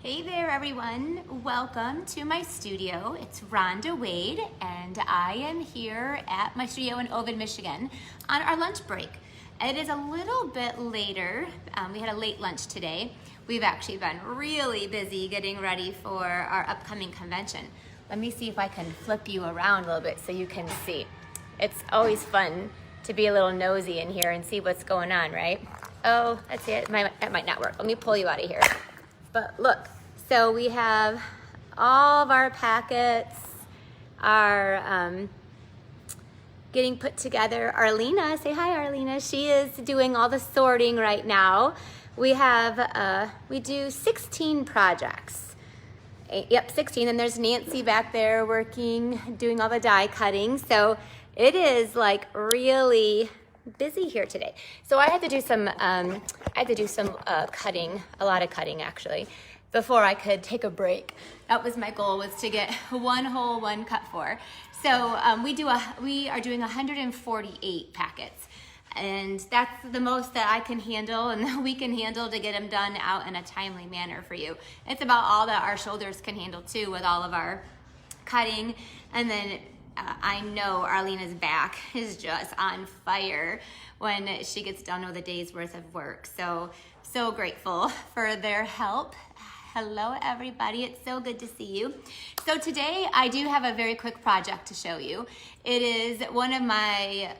Hey there everyone, welcome to my studio. It's Rhonda Wade and I am here at my studio in Ovid, Michigan on our lunch break. It is a little bit later, we had a late lunch today. We've actually been really busy getting ready for our upcoming convention. Let me see if I can flip you around a little bit so you can see. It's always fun to be a little nosy in here and see what's going on, right? Oh, let's see, it might not work. Let me pull you out of here. But look, so we have all of our packets are getting put together. Arlena, say hi Arlena. She is doing all the sorting right now. We have, we do 16 projects. Yep, 16, and there's Nancy back there working, doing all the die cutting. So it is like really busy here today. So I had to do some, cutting, a lot of cutting actually, before I could take a break. That was my goal, was to get one whole, one cut for. So we are doing 148 packets. And that's the most that I can handle and that we can handle to get them done out in a timely manner for you. It's about all that our shoulders can handle too with all of our cutting. And then I know Arlena's back is just on fire when she gets done with a day's worth of work. So grateful for their help. Hello everybody, it's so good to see you. So today I do have a very quick project to show you. It is one of my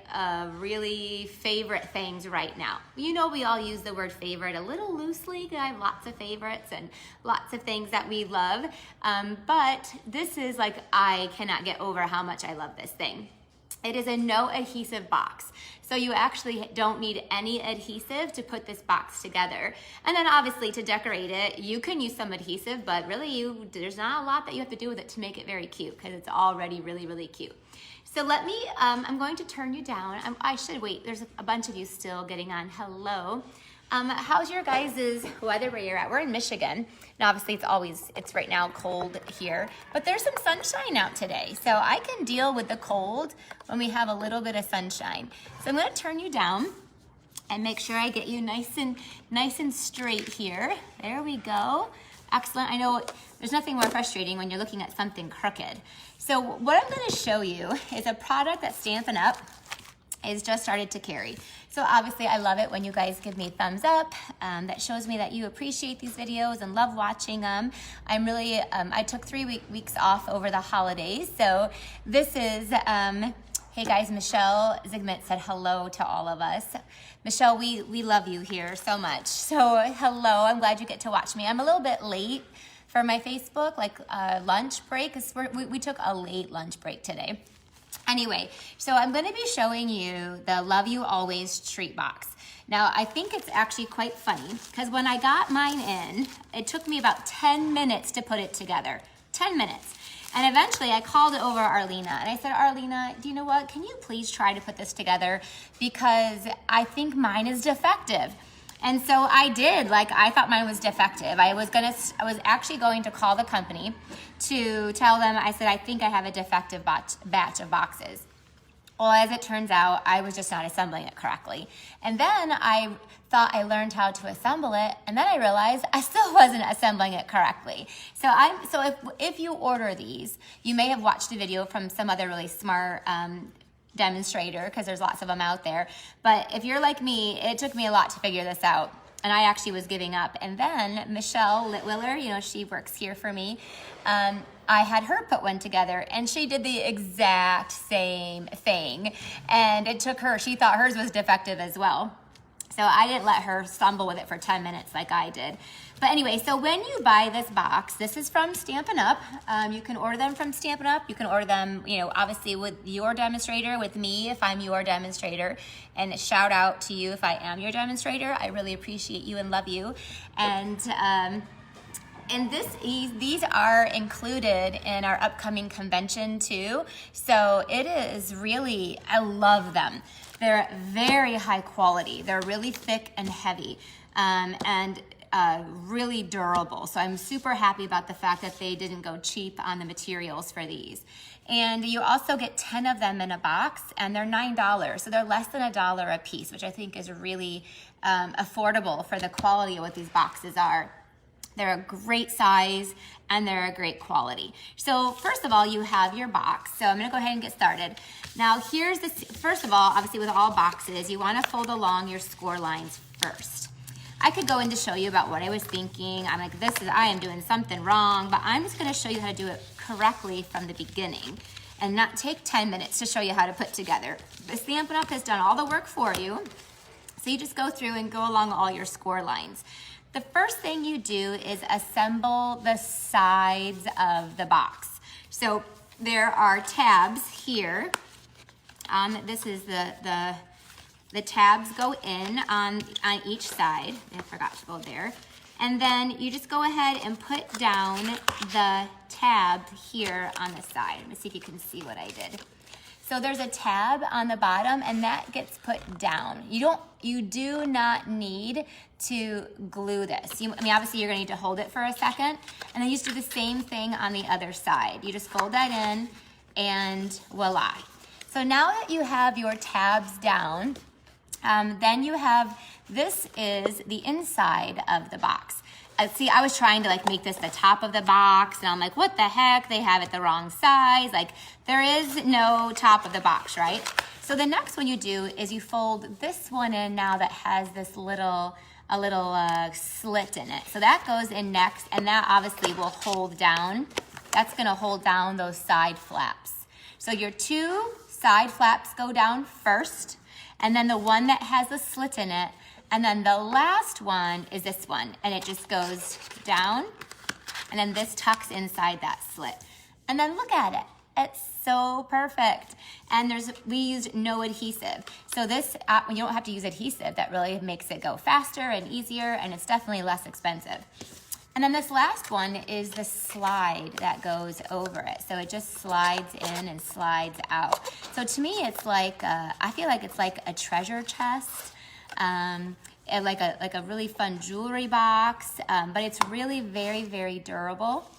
really favorite things right now. You know, we all use the word favorite a little loosely. I have lots of favorites and lots of things that we love, but this is like, I cannot get over how much I love this thing. It is a no adhesive box. So you actually don't need any adhesive to put this box together. And then obviously to decorate it, you can use some adhesive, but really there's not a lot that you have to do with it to make it very cute because it's already really, really cute. So let me, I'm going to turn you down. I should wait, there's a bunch of you still getting on. Hello. How's your guys' weather where you're at? We're in Michigan. Now obviously it's right now cold here, but there's some sunshine out today. So I can deal with the cold when we have a little bit of sunshine. So I'm gonna turn you down and make sure I get you nice and straight here. There we go. Excellent. I know there's nothing more frustrating when you're looking at something crooked. So what I'm gonna show you is a product that Stampin' Up! Is just started to carry. So obviously I love it when you guys give me thumbs up. That shows me that you appreciate these videos and love watching them. I'm really, I took 3 weeks off over the holidays. So this is, hey guys, Michelle Zigmund said hello to all of us. Michelle, we love you here so much. So hello, I'm glad you get to watch me. I'm a little bit late for my Facebook, like lunch break, because we took a late lunch break today. Anyway, so I'm going to be showing you the Love You Always treat box. Now, I think it's actually quite funny because when I got mine in, it took me about 10 minutes to put it together. 10 minutes. And eventually I called it over Arlena and I said, Arlena, do you know what? Can you please try to put this together? Because I think mine is defective. And so I did, like I thought mine was defective. I was actually going to call the company to tell them, I said, I think I have a defective batch of boxes. Well, as it turns out, I was just not assembling it correctly. And then I thought I learned how to assemble it, and then I realized I still wasn't assembling it correctly. So if you order these, you may have watched a video from some other really smart demonstrator, because there's lots of them out there. But if you're like me, it took me a lot to figure this out. And I actually was giving up. And then Michelle Litwiller, you know, she works here for me. I had her put one together and she did the exact same thing. And it took her, she thought hers was defective as well. So I didn't let her stumble with it for 10 minutes like I did. But anyway, so when you buy this box, this is from Stampin' Up. You can order them from Stampin' Up. You can order them, you know, obviously with your demonstrator, with me if I'm your demonstrator. And shout out to you if I am your demonstrator. I really appreciate you and love you. And these are included in our upcoming convention too. So it is really, I love them. They're very high quality. They're really thick and heavy and really durable. So I'm super happy about the fact that they didn't go cheap on the materials for these. And you also get 10 of them in a box and they're $9. So they're less than $1 a piece, which I think is really affordable for the quality of what these boxes are. They're a great size and they're a great quality. So first of all, you have your box. So I'm gonna go ahead and get started. Now here's the, first of all, obviously with all boxes, you wanna fold along your score lines first. I could go in to show you about what I was thinking. I'm like, I am doing something wrong, but I'm just gonna show you how to do it correctly from the beginning and not take 10 minutes to show you how to put together. The Stampin' Up! Has done all the work for you. So you just go through and go along all your score lines. The first thing you do is assemble the sides of the box. So there are tabs here. This is the tabs go in on each side. I forgot to go there. And then you just go ahead and put down the tab here on the side. Let me see if you can see what I did. So there's a tab on the bottom and that gets put down. You do not need to glue this. I mean, obviously you're gonna need to hold it for a second and then you just do the same thing on the other side. You just fold that in and voila. So now that you have your tabs down, then you have, this is the inside of the box. See, I was trying to like make this the top of the box and I'm like, what the heck? They have it the wrong size. Like there is no top of the box, right? So the next one you do is you fold this one in now that has this little slit in it. So that goes in next and that obviously will hold down. That's gonna hold down those side flaps. So your two side flaps go down first and then the one that has the slit in it. And then the last one is this one, and it just goes down, and then this tucks inside that slit. And then look at it, it's so perfect. And we used no adhesive. So this, you don't have to use adhesive, that really makes it go faster and easier, and it's definitely less expensive. And then this last one is the slide that goes over it. So it just slides in and slides out. So to me, it's like, I feel like it's like a treasure chest. Like a really fun jewelry box, but it's really very, very durable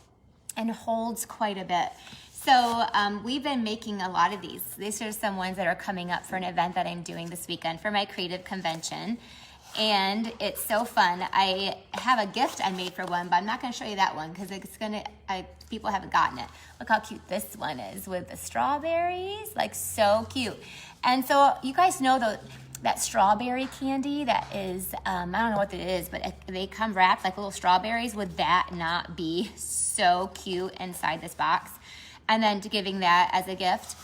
and holds quite a bit. So we've been making a lot of these. These are some ones that are coming up for an event that I'm doing this weekend for my creative convention. And it's so fun. I have a gift I made for one, but I'm not gonna show you that one because people haven't gotten it. Look how cute this one is with the strawberries, like so cute. And so you guys know that strawberry candy that is, I don't know what it is, but they come wrapped like little strawberries. Would that not be so cute inside this box? And then giving that as a gift.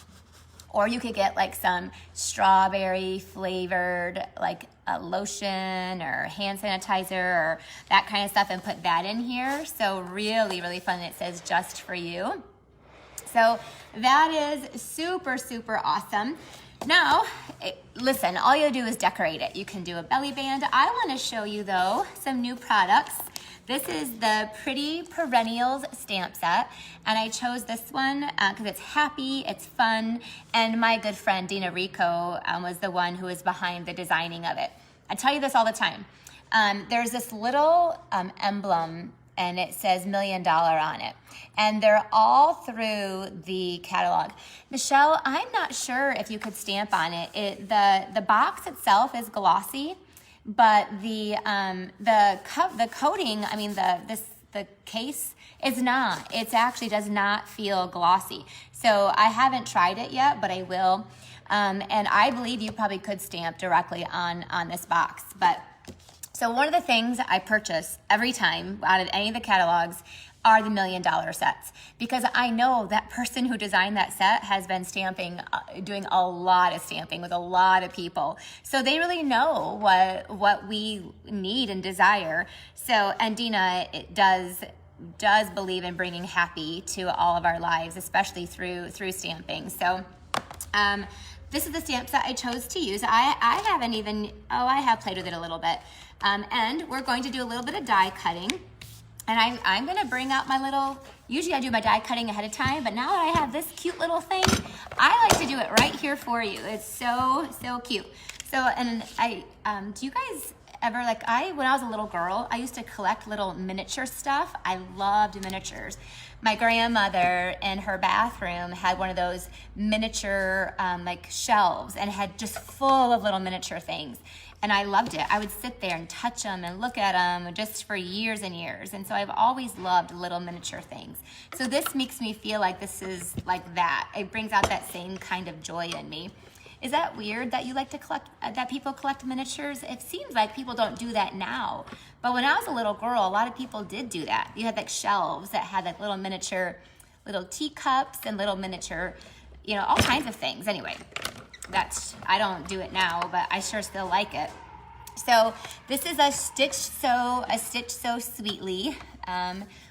Or you could get like some strawberry flavored like a lotion or hand sanitizer or that kind of stuff and put that in here. So really, really fun. It says just for you. So that is super, super awesome. Now, listen, all you do is decorate it. You can do a belly band. I want to show you though some new products. This is the Pretty Perennials stamp set, and I chose this one because it's happy, it's fun, and my good friend Dina Rico was the one who was behind the designing of it. I tell you this all the time. There's this little emblem and it says $1 million on it. And they're all through the catalog. Michelle, I'm not sure if you could stamp on it. The box itself is glossy, but the coating, I mean the case is not. It actually does not feel glossy. So I haven't tried it yet, but I will. And I believe you probably could stamp directly on this box. So one of the things I purchase every time out of any of the catalogs are the $1 million sets, because I know that person who designed that set has been stamping, doing a lot of stamping with a lot of people. So they really know what we need and desire. So, and Dina does believe in bringing happy to all of our lives, especially through stamping. So this is the stamp set I chose to use. I haven't even, I have played with it a little bit. And we're going to do a little bit of die cutting. And I'm gonna bring out my little, usually I do my die cutting ahead of time, but now that I have this cute little thing, I like to do it right here for you. It's so cute. So, and do you guys ever, when I was a little girl, I used to collect little miniature stuff. I loved miniatures. My grandmother in her bathroom had one of those miniature shelves and had just full of little miniature things. And I loved it. I would sit there and touch them and look at them just for years and years. And so I've always loved little miniature things. So this makes me feel like this is like that. It brings out that same kind of joy in me. Is that weird that you like to collect, that people collect miniatures? It seems like people don't do that now. But when I was a little girl, a lot of people did do that. You had like shelves that had like little miniature, little teacups and little miniature, you know, all kinds of things. Anyway, I don't do it now, but I sure still like it. So this is a Stitch So Sweetly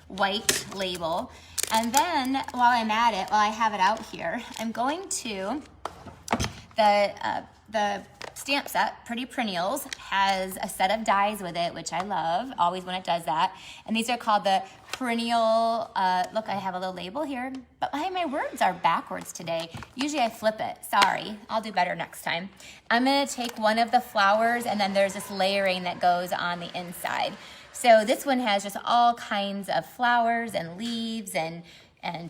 white label. And then while I'm at it, while I have it out here, I'm going to, the stamp set, Pretty Perennials, has a set of dies with it, which I love, always when it does that. And these are called the Perennial, look, I have a little label here, but my words are backwards today. Usually I flip it, sorry, I'll do better next time. I'm gonna take one of the flowers, and then there's this layering that goes on the inside. So this one has just all kinds of flowers and leaves and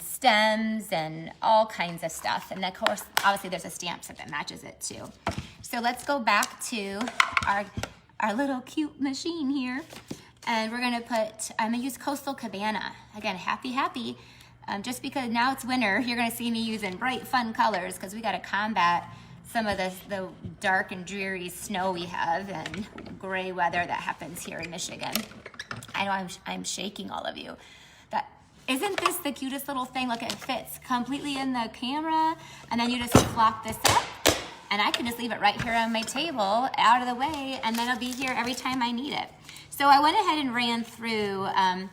stems and all kinds of stuff. And of course, obviously there's a stamp set that matches it too. So let's go back to our little cute machine here. And we're gonna I'm gonna use Coastal Cabana. Again, happy. Just because now it's winter, you're gonna see me using bright, fun colors because we gotta combat some of the dark and dreary snow we have and gray weather that happens here in Michigan. I know I'm shaking all of you. Isn't this the cutest little thing? Look, it fits completely in the camera, and then you just flop this up, and I can just leave it right here on my table, out of the way, and then it'll be here every time I need it. So I went ahead and ran through I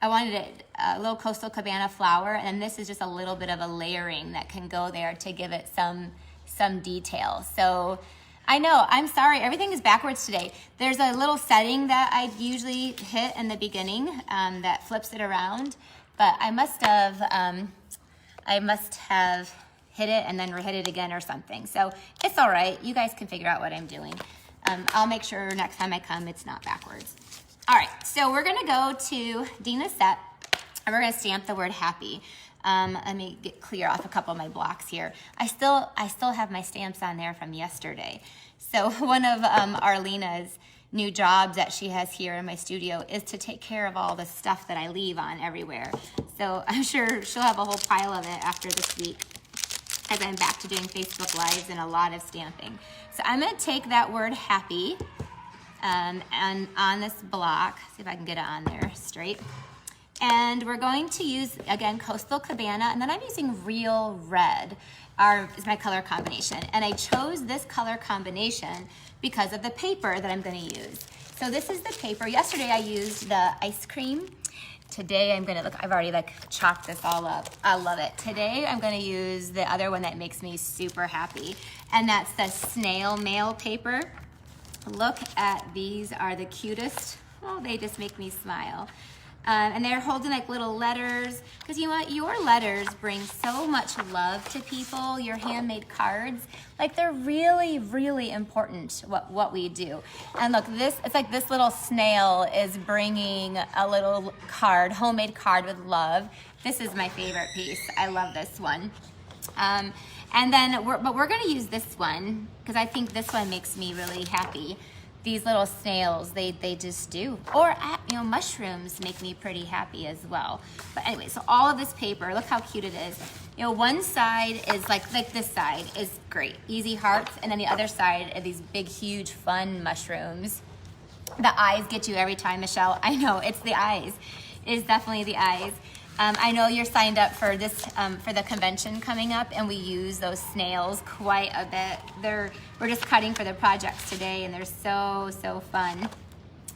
wanted a little Coastal Cabana flower, and this is just a little bit of a layering that can go there to give it some detail. So I know, I'm sorry, everything is backwards today. There's a little setting that I usually hit in the beginning that flips it around, but I must have hit it and then hit it again or something. So it's all right, you guys can figure out what I'm doing. I'll make sure next time I come it's not backwards. All right, so we're gonna go to Dina's set, and we're gonna stamp the word happy. Let me clear off a couple of my blocks here. I still have my stamps on there from yesterday. So one of Arlena's new jobs that she has here in my studio is to take care of all the stuff that I leave on everywhere. So I'm sure she'll have a whole pile of it after this week as I'm back to doing Facebook Lives and a lot of stamping. So I'm gonna take that word happy and on this block, see if I can get it on there straight. And we're going to use, again, Coastal Cabana, and then I'm using Real Red is my color combination. And I chose this color combination because of the paper that I'm gonna use. So this is the paper. Yesterday I used the ice cream. Today I'm gonna, look, I've already chopped this all up. I love it. Today I'm gonna use the other one that makes me super happy, and that's the snail mail paper. Look at these, are the cutest. Oh, they just make me smile. And they're holding little letters, because you know what, your letters bring so much love to people, your handmade cards. They're really, really important, what we do. And look, it's like this little snail is bringing a little card, homemade card with love. This is my favorite piece. I love this one. And then, we're gonna use this one, because I think this one makes me really happy. These little snails, they just do. Or, mushrooms make me pretty happy as well. But anyway, so all of this paper, look how cute it is. One side is like this side is great, easy hearts, and then the other side are these big, huge, fun mushrooms. The eyes get you every time, Michelle. I know, it's the eyes. It is definitely the eyes. I know you're signed up for this for the convention coming up, and we use those snails quite a bit. We're just cutting for the projects today, and they're so fun.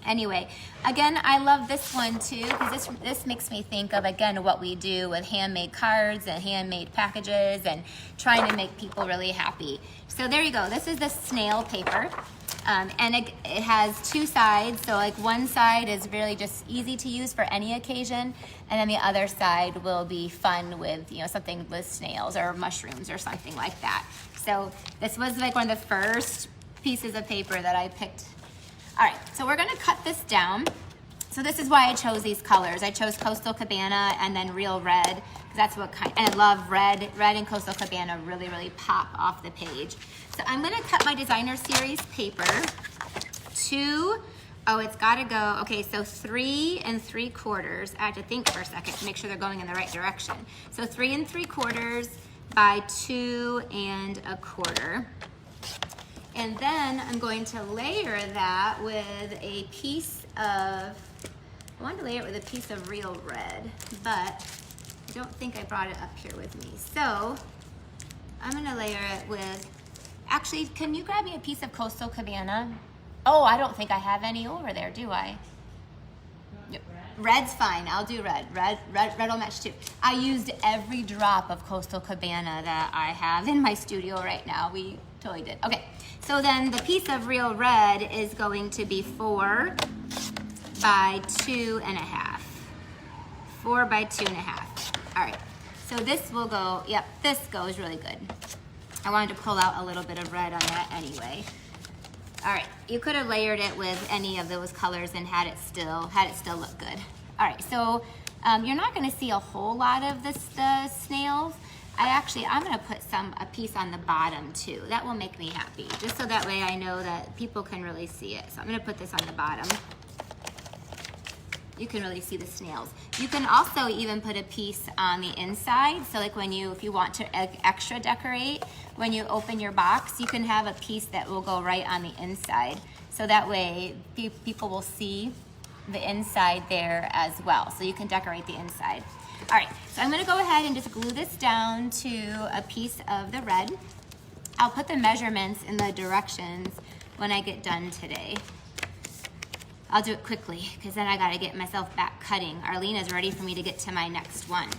Anyway, again, I love this one too, because this makes me think of, again, what we do with handmade cards and handmade packages and trying to make people really happy. So there you go. This is the snail paper. And it has two sides, so one side is really just easy to use for any occasion, and then the other side will be fun with something with snails or mushrooms or something like that. So this was one of the first pieces of paper that I picked. All right, so we're gonna cut this down. So this is why I chose these colors. I chose Coastal Cabana and then Real Red because that's what kind, and I love red. Red and Coastal Cabana really, really pop off the page. So I'm gonna cut my designer series paper to, oh, it's gotta go, okay, so 3 3/4. I have to think for a second to make sure they're going in the right direction. So 3 3/4 by 2 1/4. And then I'm going to layer that with a piece of, I wanted to layer it with a piece of real red, but I don't think I brought it up here with me. So I'm gonna layer it with, actually, can you grab me a piece of Coastal Cabana? Oh, I don't think I have any over there, do I? Yep. Red's fine, I'll do red. Red will match too. I used every drop of Coastal Cabana that I have in my studio right now. We totally did. Okay, so then the piece of real red is going to be 4 by 2 1/2. 4 by 2 1/2. All right, so this will go, yep, this goes really good. I wanted to pull out a little bit of red on that anyway. All right, you could have layered it with any of those colors and had it still look good. All right, so you're not gonna see a whole lot of the snails. I'm gonna put a piece on the bottom too. That will make me happy, just so that way I know that people can really see it. So I'm gonna put this on the bottom. You can really see the snails. You can also even put a piece on the inside. So like if you want to extra decorate, when you open your box, you can have a piece that will go right on the inside. So that way people will see the inside there as well. So you can decorate the inside. All right, so I'm gonna go ahead and just glue this down to a piece of the red. I'll put the measurements in the directions when I get done today. I'll do it quickly because then I gotta get myself back cutting. Arlena's ready for me to get to my next one.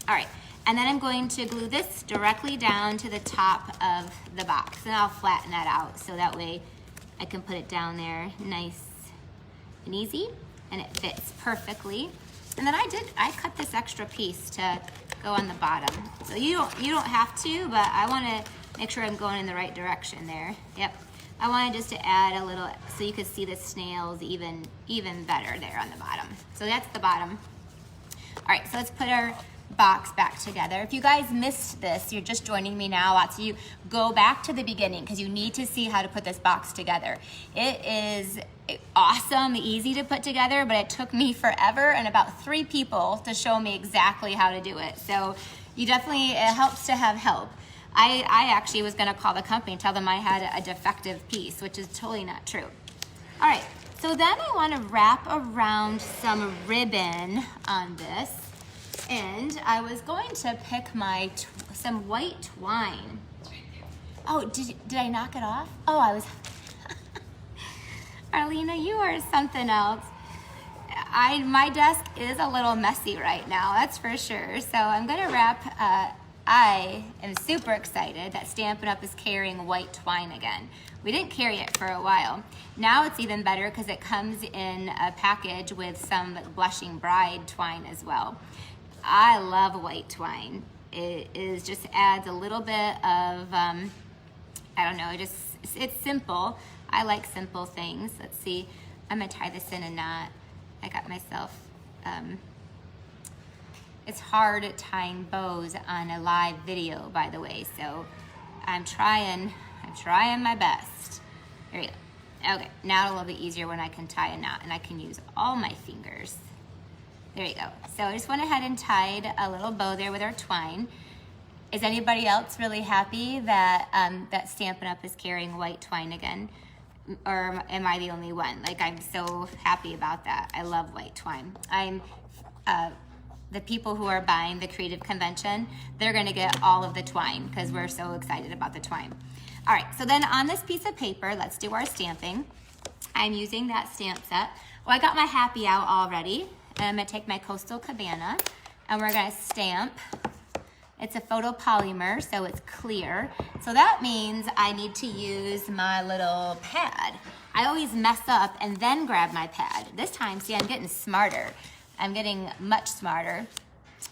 All right, and then I'm going to glue this directly down to the top of the box, and I'll flatten that out so that way I can put it down there nice and easy, and it fits perfectly. And then I cut this extra piece to go on the bottom. So you don't have to, but I wanna make sure I'm going in the right direction there. Yep. I wanted just to add a little, so you could see the snails even better there on the bottom. So that's the bottom. All right, so let's put our box back together. If you guys missed this, you're just joining me now, so you go back to the beginning because you need to see how to put this box together. It is awesome, easy to put together, but it took me forever and about 3 people to show me exactly how to do it. So it helps to have help. I actually was gonna call the company and tell them I had a defective piece, which is totally not true. All right, so then I wanna wrap around some ribbon on this, and I was going to pick some white twine. Oh, did I knock it off? Oh, I was, Arlena, you are something else. My desk is a little messy right now, that's for sure. So I'm gonna wrap, I am super excited that Stampin' Up! Is carrying white twine again. We didn't carry it for a while. Now it's even better because it comes in a package with some Blushing Bride twine as well. I love white twine. It just adds a little bit of, I don't know, it's simple. I like simple things. Let's see, I'm gonna tie this in a knot. I got myself, it's hard tying bows on a live video, by the way, so I'm trying my best. There you go. Okay, now it's a little bit easier when I can tie a knot and I can use all my fingers. There you go. So I just went ahead and tied a little bow there with our twine. Is anybody else really happy that that Stampin' Up! Is carrying white twine again? Or am I the only one? Like, I'm so happy about that. I love white twine. The people who are buying the Creative Convention, they're gonna get all of the twine because we're so excited about the twine. All right, so then on this piece of paper, let's do our stamping. I'm using that stamp set. Well, I got my happy out already, and I'm gonna take my Coastal Cabana, and we're gonna stamp. It's a photopolymer, so it's clear. So that means I need to use my little pad. I always mess up and then grab my pad. This time, see, I'm getting smarter. I'm getting much smarter,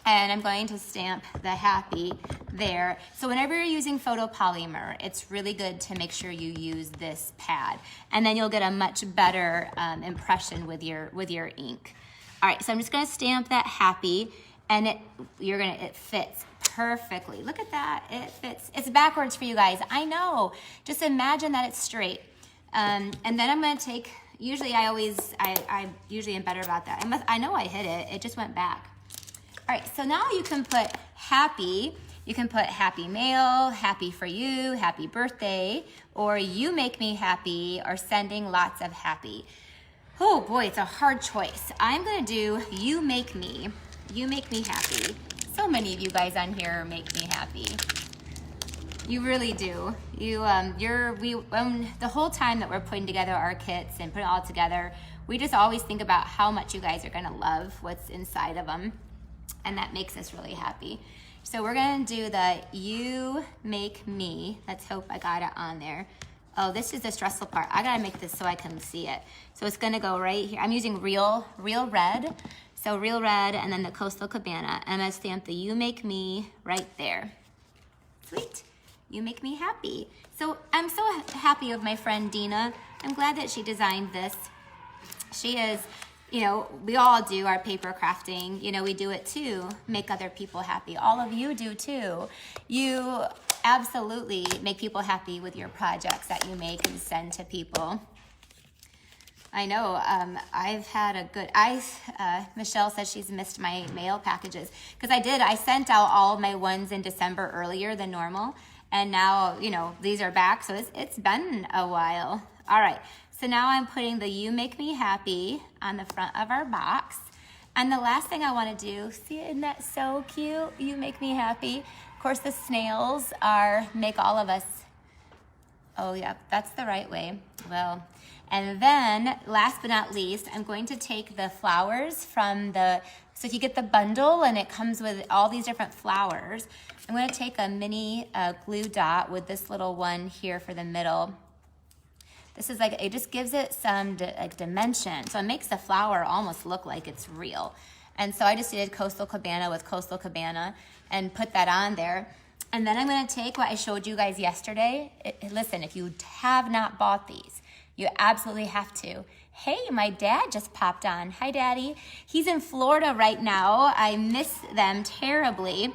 and I'm going to stamp the happy there. So whenever you're using photopolymer, it's really good to make sure you use this pad, and then you'll get a much better impression with your ink. All right, so I'm just gonna stamp that happy, and it fits perfectly. Look at that, it fits. It's backwards for you guys, I know. Just imagine that it's straight. And then I'm gonna take, usually I usually am better about that. I know I hit it, it just went back. All right, so now you can put happy. You can put happy mail, happy for you, happy birthday, or you make me happy, or sending lots of happy. Oh boy, it's a hard choice. I'm gonna do you make me happy. So many of you guys on here make me happy. You really do. The whole time that we're putting together our kits and putting it all together, we just always think about how much you guys are gonna love what's inside of them. And that makes us really happy. So we're gonna do the you make me. Let's hope I got it on there. Oh, this is the stressful part. I gotta make this so I can see it. So it's gonna go right here. I'm using real red. So real red and then the Coastal Cabana. And I'm gonna stamp the you make me right there. Sweet, you make me happy. So I'm so happy with my friend Dina. I'm glad that she designed this. She is, you know, we all do our paper crafting. You know, we do it to make other people happy. All of you do too. You absolutely make people happy with your projects that you make and send to people. I know, I've had a good, Michelle says she's missed my mail packages. Because I sent out all of my ones in December earlier than normal. And now, you know, these are back, so it's been a while. All right, so now I'm putting the you make me happy on the front of our box. And the last thing I wanna do, see, isn't that so cute? You make me happy. Of course, the snails make all of us. Oh yeah, that's the right way. Well, and then last but not least, I'm going to take the flowers from so if you get the bundle and it comes with all these different flowers, I'm gonna take a mini glue dot with this little one here for the middle. This is it just gives it some dimension. So it makes the flower almost look like it's real. And so I just did Coastal Cabana with Coastal Cabana and put that on there. And then I'm gonna take what I showed you guys yesterday. Listen, if you have not bought these, you absolutely have to. Hey, my dad just popped on. Hi, Daddy. He's in Florida right now. I miss them terribly.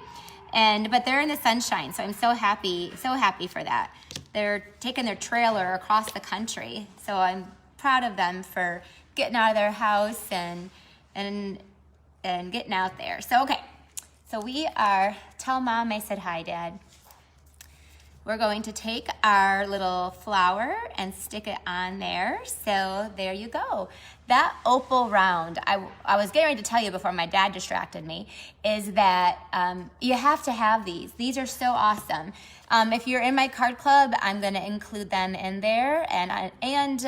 But they're in the sunshine, so I'm so happy for that. They're taking their trailer across the country, so I'm proud of them for getting out of their house and getting out there. So, okay. So tell Mom I said hi, Dad. We're going to take our little flower and stick it on there. So there you go. That opal round, I was getting ready to tell you before my dad distracted me, is that you have to have these. These are so awesome. If you're in my card club, I'm gonna include them in there. I am.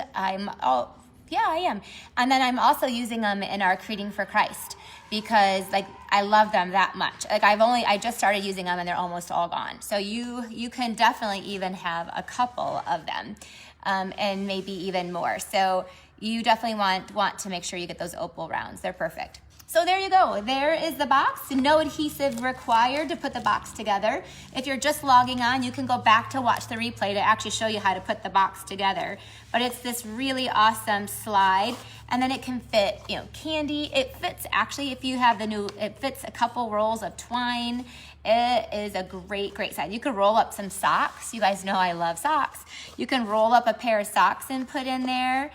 And then I'm also using them in our Creating for Christ because I love them that much. I just started using them and they're almost all gone. So you can definitely even have a couple of them and maybe even more. So you definitely want to make sure you get those opal rounds. They're perfect. So there you go. There is the box. No adhesive required to put the box together. If you're just logging on, you can go back to watch the replay to actually show you how to put the box together. But it's this really awesome slide. And then it can fit, candy. It fits actually, if you have it fits a couple rolls of twine. It is a great, great size. You could roll up some socks. You guys know I love socks. You can roll up a pair of socks and put in there.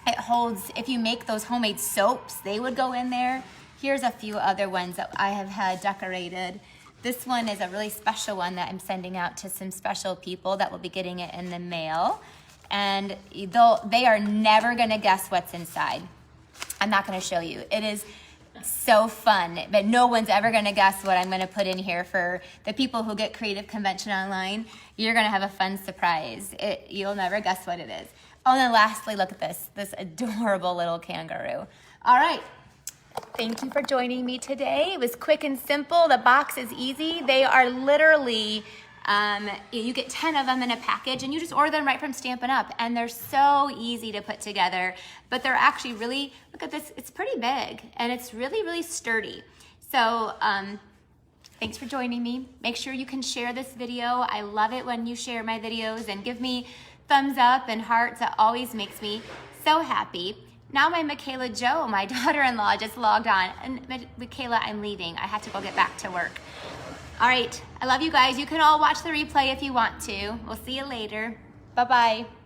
It holds, if you make those homemade soaps, they would go in there. Here's a few other ones that I have had decorated. This one is a really special one that I'm sending out to some special people that will be getting it in the mail. And they are never gonna guess what's inside. I'm not gonna show you. It is so fun, but no one's ever gonna guess what I'm gonna put in here for the people who get Creative Convention online. You're gonna have a fun surprise. You'll never guess what it is. Oh, and then lastly, look at this adorable little kangaroo. All right, thank you for joining me today. It was quick and simple. The box is easy. They are literally, you get 10 of them in a package and you just order them right from Stampin' Up! And they're so easy to put together, but they're actually really, look at this, it's pretty big and it's really, really sturdy. So thanks for joining me. Make sure you can share this video. I love it when you share my videos and give me thumbs up and hearts. That always makes me so happy. Now my Michaela Jo, my daughter-in-law, just logged on. And Michaela, I'm leaving. I have to go get back to work. All right, I love you guys. You can all watch the replay if you want to. We'll see you later. Bye-bye.